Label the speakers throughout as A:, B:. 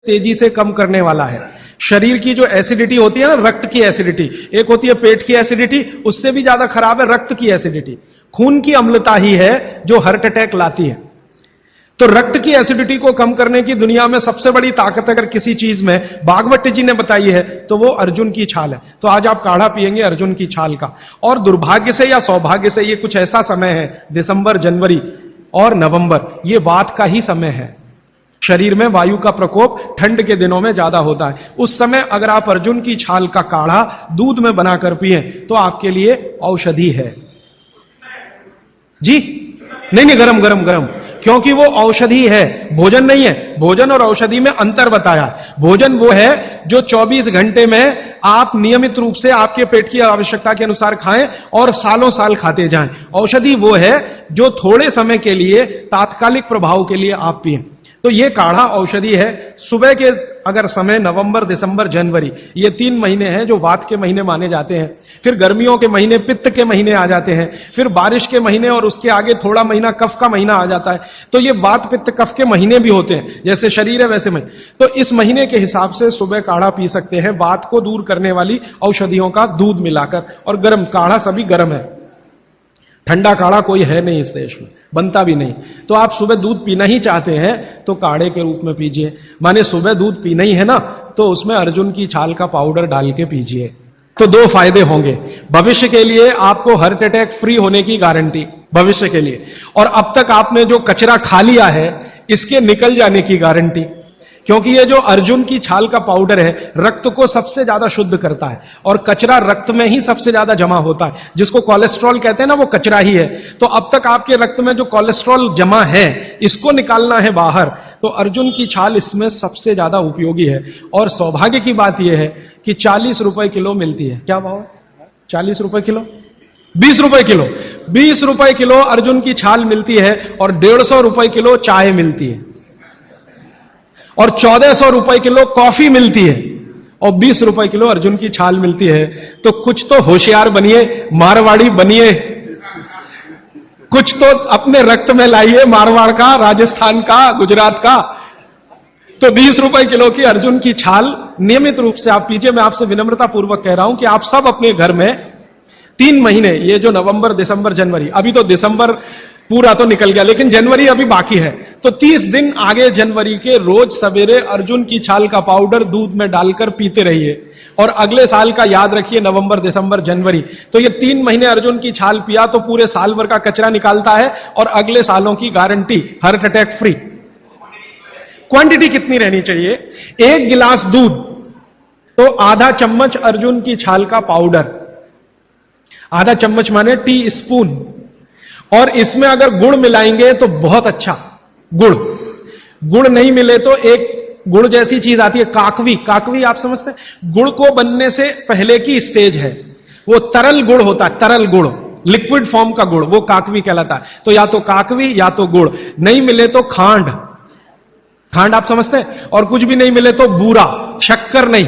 A: तेजी से कम करने वाला है। शरीर की जो एसिडिटी होती है ना, रक्त की एसिडिटी, एक होती है पेट की एसिडिटी, उससे भी ज्यादा खराब है रक्त की एसिडिटी। खून की अम्लता ही है जो हार्ट अटैक लाती है। तो रक्त की एसिडिटी को कम करने की दुनिया में सबसे बड़ी ताकत अगर किसी चीज में भागवत जी ने बताई है तो वो अर्जुन की छाल है। तो आज आप काढ़ा पिएंगे अर्जुन की छाल का। और दुर्भाग्य से या सौभाग्य से ये कुछ ऐसा समय है, दिसंबर, जनवरी और नवंबर, ये वात का ही समय है। शरीर में वायु का प्रकोप ठंड के दिनों में ज्यादा होता है। उस समय अगर आप अर्जुन की छाल का काढ़ा दूध में बनाकर पिए तो आपके लिए औषधि है। जी नहीं, गरम गरम गरम, क्योंकि वो औषधि है, भोजन नहीं है। भोजन और औषधि में अंतर बताया। भोजन वो है जो 24 घंटे में आप नियमित रूप से आपके पेट की आवश्यकता के अनुसार खाएं और सालों साल खाते जाएं। औषधि वो है जो थोड़े समय के लिए, तात्कालिक प्रभाव के लिए आप पिएं। तो ये काढ़ा औषधि है। सुबह के अगर समय नवंबर, दिसंबर, जनवरी, ये 3 महीने हैं जो वात के महीने माने जाते हैं। फिर गर्मियों के महीने पित्त के महीने आ जाते हैं। फिर बारिश के महीने और उसके आगे थोड़ा महीना कफ का महीना आ जाता है। तो ये वात पित्त कफ के महीने भी होते हैं, जैसे शरीर है वैसे महीने। तो इस महीने के हिसाब से सुबह काढ़ा पी सकते हैं, वात को दूर करने वाली औषधियों का दूध मिलाकर। और गर्म काढ़ा सभी गर्म है, ठंडा काढ़ा कोई है नहीं इस देश में, बनता भी नहीं। तो आप सुबह दूध पीना ही चाहते हैं तो काढ़े के रूप में पीजिए। माने सुबह दूध पीना ही है ना, तो उसमें अर्जुन की छाल का पाउडर डाल के पीजिए। तो 2 फायदे होंगे। भविष्य के लिए आपको हार्ट अटैक फ्री होने की गारंटी, भविष्य के लिए। और अब तक आपने जो कचरा खा लिया है इसके निकल जाने की गारंटी, क्योंकि ये जो अर्जुन की छाल का पाउडर है रक्त को सबसे ज्यादा शुद्ध करता है। और कचरा रक्त में ही सबसे ज्यादा जमा होता है, जिसको कोलेस्ट्रॉल कहते हैं ना, वो कचरा ही है। तो अब तक आपके रक्त में जो कोलेस्ट्रॉल जमा है इसको निकालना है बाहर, तो अर्जुन की छाल इसमें सबसे ज्यादा उपयोगी है। और सौभाग्य की बात यह है कि 40 रुपए किलो मिलती है। क्या भाव है? 40 रुपए किलो, 20 रुपए किलो, 20 रुपए किलो अर्जुन की छाल मिलती है। और 150 रुपए किलो चाय मिलती है, और 1400 रुपए किलो कॉफी मिलती है, और 20 रुपए किलो अर्जुन की छाल मिलती है। तो कुछ तो होशियार बनिए, मारवाड़ी बनिए, कुछ तो अपने रक्त में लाइए, मारवाड़ का, राजस्थान का, गुजरात का। तो 20 रुपए किलो की अर्जुन की छाल नियमित रूप से आप पीजिए। मैं आपसे विनम्रता पूर्वक कह रहा हूं कि आप सब अपने घर में 3 महीने, ये जो नवंबर, दिसंबर, जनवरी, अभी तो दिसंबर पूरा तो निकल गया लेकिन जनवरी अभी बाकी है, तो 30 दिन आगे जनवरी के रोज सवेरे अर्जुन की छाल का पाउडर दूध में डालकर पीते रहिए। और अगले साल का याद रखिए, नवंबर, दिसंबर, जनवरी, तो ये 3 महीने अर्जुन की छाल पिया तो पूरे साल भर का कचरा निकालता है और अगले सालों की guarantee, heart attack free. Quantity कितनी रहनी चाहिए? 1 गिलास दूध तो आधा चम्मच अर्जुन की छाल का पाउडर, आधा चम्मच माने टी स्पून। और इसमें अगर गुड़ मिलाएंगे तो बहुत अच्छा। गुड़ नहीं मिले तो एक गुड़ जैसी चीज आती है, काकवी। काकवी आप समझते हैं? गुड़ को बनने से पहले की स्टेज है, वो तरल गुड़ होता है, तरल गुड़, लिक्विड फॉर्म का गुड़, वो काकवी कहलाता है। तो या तो काकवी या तो गुड़, नहीं मिले तो खांड, खांड आप समझते हैं? और कुछ भी नहीं मिले तो बूरा, शक्कर नहीं,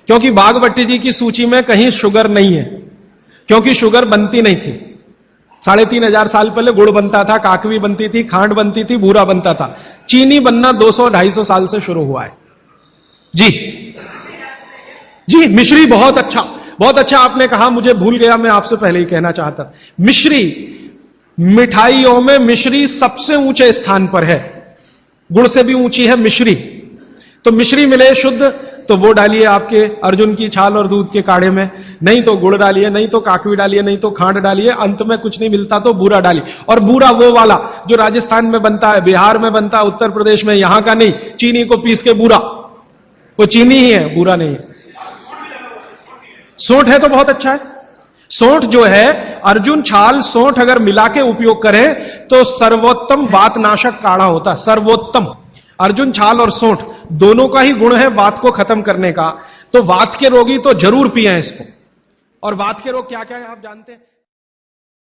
A: क्योंकि भागवत जी की सूची में कहीं शुगर नहीं है, क्योंकि शुगर बनती नहीं थी। 3500 साल पहले गुड़ बनता था, काकवी बनती थी, खांड बनती थी, बूरा बनता था। चीनी बनना 200-250 साल से शुरू हुआ है। जी मिश्री बहुत अच्छा, बहुत अच्छा आपने कहा, मुझे भूल गया, मैं आपसे पहले ही कहना चाहता। मिश्री, मिठाइयों में मिश्री सबसे ऊंचे स्थान पर है, गुड़ से भी ऊंची है मिश्री। तो मिश्री मिले शुद्ध तो वो डालिए आपके अर्जुन की छाल और दूध के काढ़े में, नहीं तो गुड़ डालिए, नहीं तो काकवी डालिए, नहीं तो खांड डालिए, अंत में कुछ नहीं मिलता तो बूरा डालिए। और बूरा वो वाला जो राजस्थान में बनता है, बिहार में बनता है, उत्तर प्रदेश में, यहां का नहीं, चीनी को पीस के बूरा, वो चीनी ही है, बूरा नहीं है। सोंठ है तो बहुत अच्छा है। सोंठ जो है, अर्जुन छाल सोंठ अगर मिला के उपयोग करें तो सर्वोत्तम वातनाशक काढ़ा होता है, सर्वोत्तम। अर्जुन छाल और सोंठ दोनों का ही गुण है वात को खत्म करने का। तो वात के रोगी तो जरूर पिएं इसको। और वात के रोग क्या क्या है आप जानते हैं?